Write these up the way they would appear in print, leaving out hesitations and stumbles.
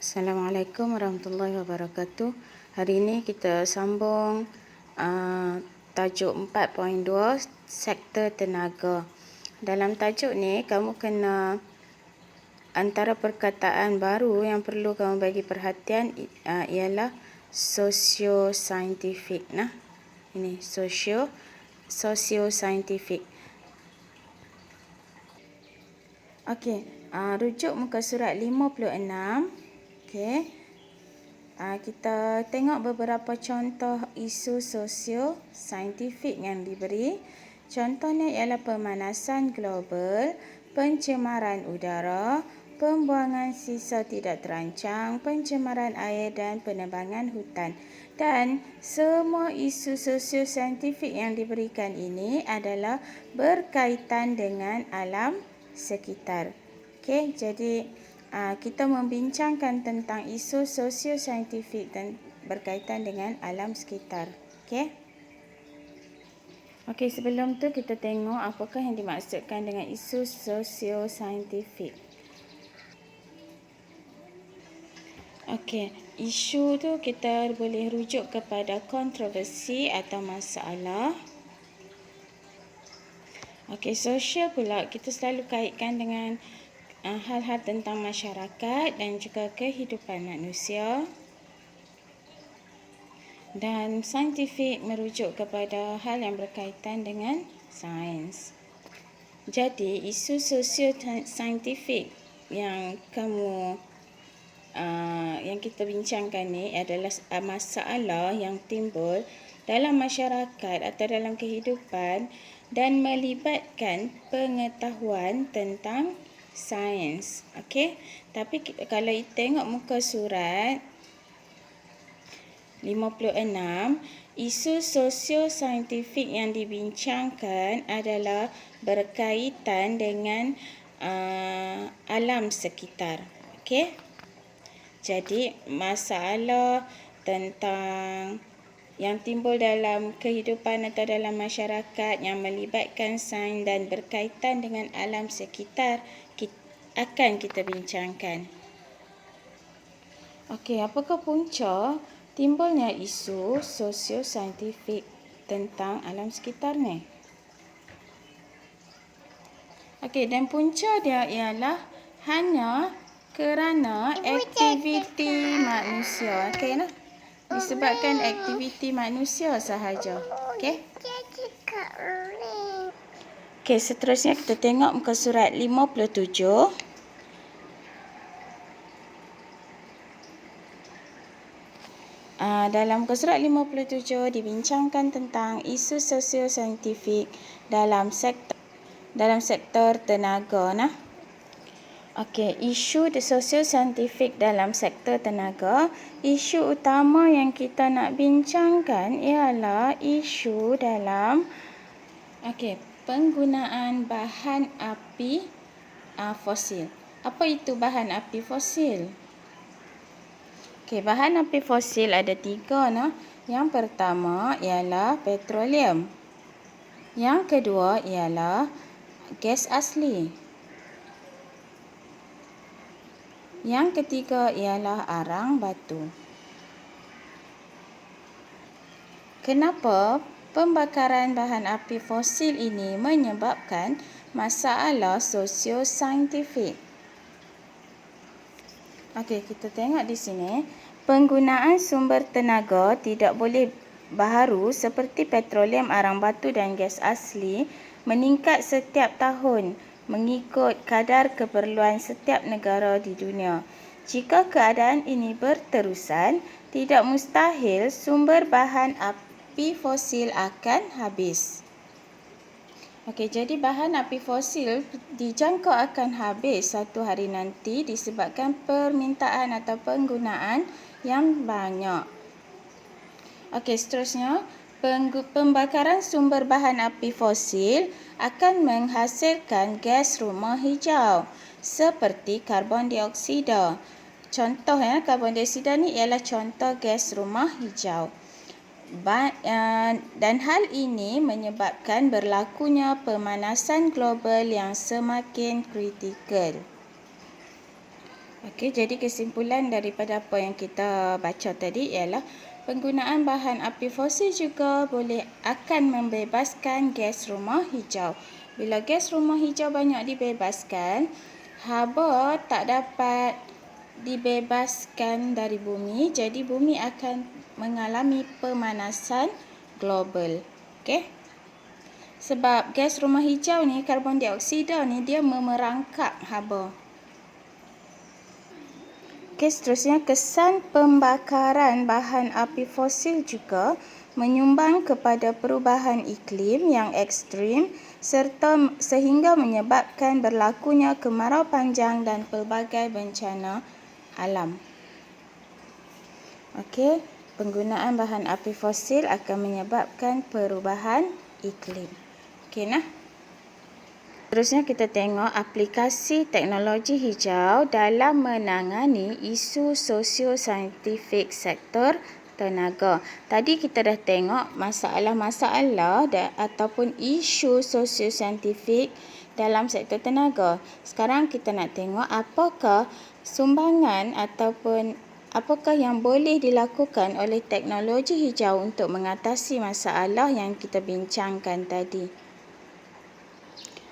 Assalamualaikum warahmatullahi wabarakatuh. Hari ini kita sambung tajuk 4.2 sektor tenaga. Dalam tajuk ni kamu kena antara perkataan baru yang perlu kamu bagi perhatian ialah socio-scientific. Ini socio-scientific. Okey, rujuk muka surat 56. Okey. Kita tengok beberapa contoh isu sosio-saintifik yang diberi. Contohnya ialah pemanasan global, pencemaran udara, pembuangan sisa tidak terancang, pencemaran air dan penebangan hutan. Dan semua isu sosio-saintifik yang diberikan ini adalah berkaitan dengan alam sekitar. Okey, jadi kita membincangkan tentang isu sosio-saintifik dan berkaitan dengan alam sekitar. Okey, sebelum tu kita tengok apakah yang dimaksudkan dengan isu sosio-saintifik. Okey, isu tu kita boleh rujuk kepada kontroversi atau masalah. Okey, sosial pula kita selalu kaitkan dengan hal-hal tentang masyarakat dan juga kehidupan manusia. Dan saintifik merujuk kepada hal yang berkaitan dengan sains. Jadi, isu sosio-saintifik yang yang kita bincangkan ni adalah masalah yang timbul dalam masyarakat atau dalam kehidupan dan melibatkan pengetahuan tentang sains. Okey, tapi kalau tengok muka surat 56, isu sosio-saintifik yang dibincangkan adalah berkaitan dengan alam sekitar. Okey, jadi masalah tentang yang timbul dalam kehidupan atau dalam masyarakat yang melibatkan sains dan berkaitan dengan alam sekitar akan kita bincangkan. Okey, apakah punca timbulnya isu sosio-saintifik tentang alam sekitar ni? Okey, dan punca dia ialah hanya kerana aktiviti manusia. Okey, disebabkan aktiviti manusia sahaja. Okey. Okey, seterusnya kita tengok muka surat 57. Dalam muka surat 57 dibincangkan tentang isu sosio-saintifik dalam sektor tenaga. Okey, isu sosio-saintifik dalam sektor tenaga, isu utama yang kita nak bincangkan ialah isu dalam penggunaan bahan api fosil. Apa itu bahan api fosil? Okey, bahan api fosil ada 3. Yang pertama ialah petroleum. Yang kedua ialah gas asli. Yang ketiga ialah arang batu. Kenapa pembakaran bahan api fosil ini menyebabkan masalah sosio-saintifik? Okey, kita tengok di sini. Penggunaan sumber tenaga tidak boleh baharu seperti petroleum, arang batu dan gas asli meningkat setiap tahun mengikut kadar keperluan setiap negara di dunia. Jika keadaan ini berterusan, tidak mustahil sumber bahan api fosil akan habis. Okey, jadi bahan api fosil dijangka akan habis satu hari nanti disebabkan permintaan atau penggunaan yang banyak. Okey, seterusnya, pembakaran sumber bahan api fosil akan menghasilkan gas rumah hijau seperti karbon dioksida. Contoh karbon dioksida ni ialah contoh gas rumah hijau. Dan hal ini menyebabkan berlakunya pemanasan global yang semakin kritikal. Okey, jadi kesimpulan daripada apa yang kita baca tadi ialah penggunaan bahan api fosil juga akan membebaskan gas rumah hijau. Bila gas rumah hijau banyak dibebaskan, haba tak dapat dibebaskan dari bumi, jadi bumi akan mengalami pemanasan global. Okey? Sebab gas rumah hijau ni, karbon dioksida ni, dia memerangkap haba. Okey, seterusnya kesan pembakaran bahan api fosil juga menyumbang kepada perubahan iklim yang ekstrim sehingga menyebabkan berlakunya kemarau panjang dan pelbagai bencana alam. Okey, penggunaan bahan api fosil akan menyebabkan perubahan iklim. Okey nah. Seterusnya kita tengok aplikasi teknologi hijau dalam menangani isu sosio-saintifik sektor tenaga. Tadi kita dah tengok masalah-masalah ataupun isu sosio-saintifik dalam sektor tenaga. Sekarang kita nak tengok apakah sumbangan ataupun apakah yang boleh dilakukan oleh teknologi hijau untuk mengatasi masalah yang kita bincangkan tadi.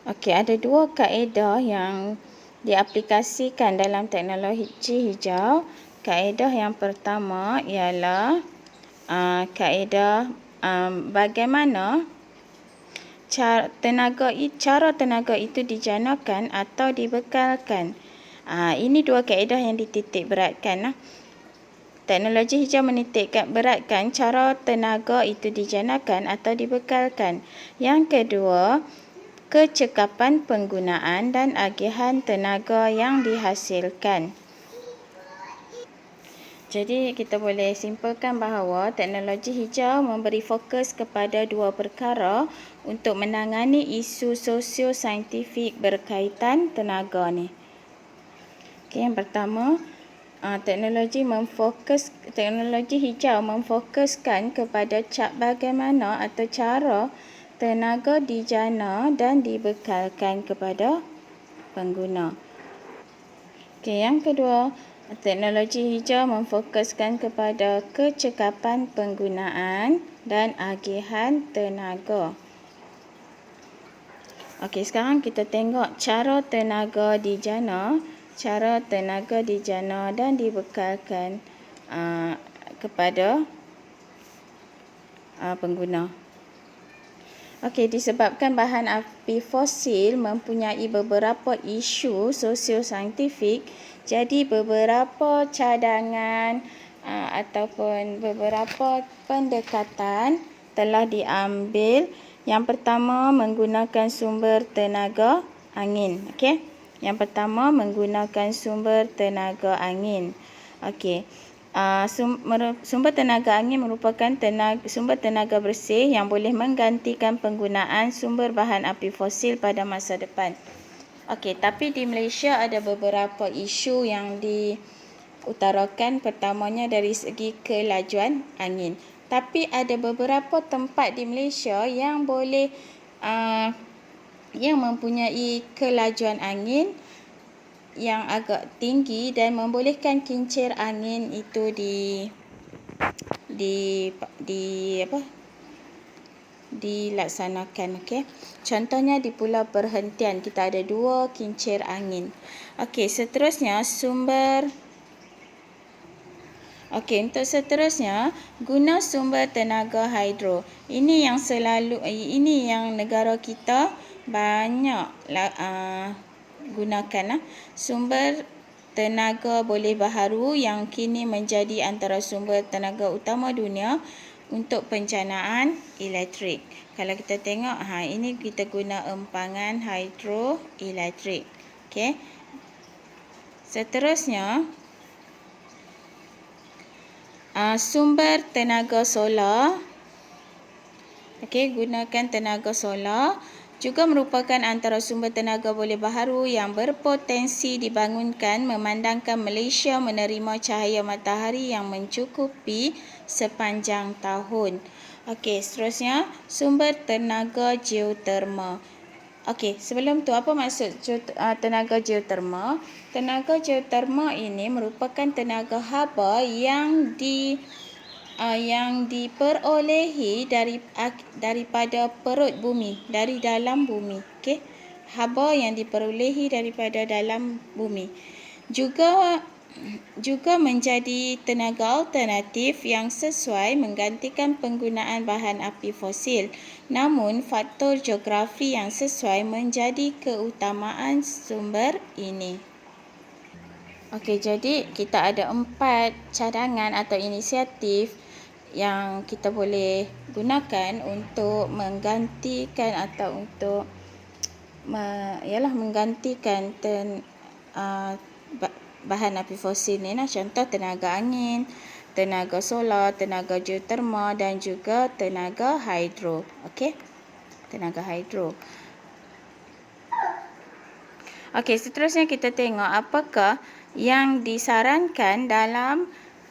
Okey, ada dua kaedah yang diaplikasikan dalam teknologi hijau. Kaedah yang pertama ialah kaedah bagaimana cara tenaga itu dijanakan atau dibekalkan. Ini dua kaedah yang dititik beratkan. Teknologi hijau menitik beratkan cara tenaga itu dijanakan atau dibekalkan. Yang kedua, kecekapan penggunaan dan agihan tenaga yang dihasilkan. Jadi kita boleh simpulkan bahawa teknologi hijau memberi fokus kepada dua perkara untuk menangani isu sosio-saintifik berkaitan tenaga ni. Okey, yang pertama, teknologi hijau memfokuskan kepada bagaimana atau cara tenaga dijana dan dibekalkan kepada pengguna. Okey, yang kedua, teknologi hijau memfokuskan kepada kecekapan penggunaan dan agihan tenaga. Okey, sekarang kita tengok cara tenaga dijana dan dibekalkan kepada pengguna. Okey, disebabkan bahan api fosil mempunyai beberapa isu sosio-saintifik, jadi beberapa cadangan ataupun beberapa pendekatan telah diambil. Yang pertama, menggunakan sumber tenaga angin. Okey, yang pertama menggunakan sumber tenaga angin. Okey. Sumber tenaga angin merupakan sumber tenaga bersih yang boleh menggantikan penggunaan sumber bahan api fosil pada masa depan. Okey, tapi di Malaysia ada beberapa isu yang diutarakan. Pertamanya dari segi kelajuan angin. Tapi ada beberapa tempat di Malaysia yang boleh yang mempunyai kelajuan angin yang agak tinggi dan membolehkan kincir angin itu dilaksanakan. Okey, contohnya di Pulau Perhentian kita ada 2 kincir angin. Okey, untuk seterusnya guna sumber tenaga hidro. Ini yang negara kita banyak gunakan. Sumber tenaga boleh baharu yang kini menjadi antara sumber tenaga utama dunia untuk pencanaan elektrik. Kalau kita tengok, ini kita guna empangan hidroelektrik. Okey. Seterusnya, sumber tenaga solar. Okey, gunakan tenaga solar juga merupakan antara sumber tenaga boleh baharu yang berpotensi dibangunkan memandangkan Malaysia menerima cahaya matahari yang mencukupi sepanjang tahun. Okey, seterusnya sumber tenaga geoterma. Okey, sebelum tu apa maksud tenaga geoterma? Tenaga geoterma ini merupakan tenaga haba yang diperolehi daripada perut bumi, dari dalam bumi. Okey. Haba yang diperolehi daripada dalam bumi. Juga menjadi tenaga alternatif yang sesuai menggantikan penggunaan bahan api fosil. Namun, faktor geografi yang sesuai menjadi keutamaan sumber ini. Okey, jadi kita ada 4 cadangan atau inisiatif yang kita boleh gunakan untuk menggantikan atau untuk menggantikan bahan api fosil ni. Contoh tenaga angin, tenaga solar, tenaga geoterma dan juga tenaga hidro. Okey, tenaga hidro. Okey, seterusnya kita tengok apakah yang disarankan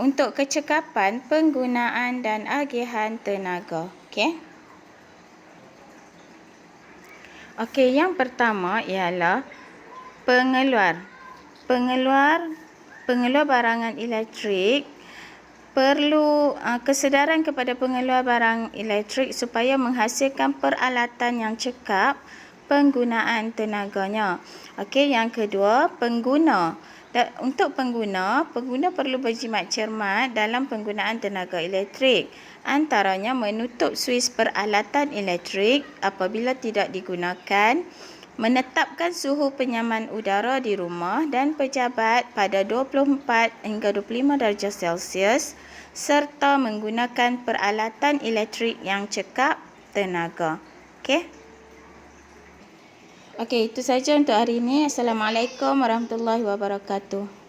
untuk kecekapan penggunaan dan agihan tenaga. Okey, yang pertama ialah pengeluar barangan elektrik. Perlu kesedaran kepada pengeluar barang elektrik supaya menghasilkan peralatan yang cekap penggunaan tenaganya. Okey, yang kedua, pengguna. Untuk pengguna perlu berjimat cermat dalam penggunaan tenaga elektrik. Antaranya menutup suis peralatan elektrik apabila tidak digunakan, menetapkan suhu penyaman udara di rumah dan pejabat pada 24 hingga 25 darjah Celsius serta menggunakan peralatan elektrik yang cekap tenaga. Okey, itu saja untuk hari ini. Assalamualaikum warahmatullahi wabarakatuh.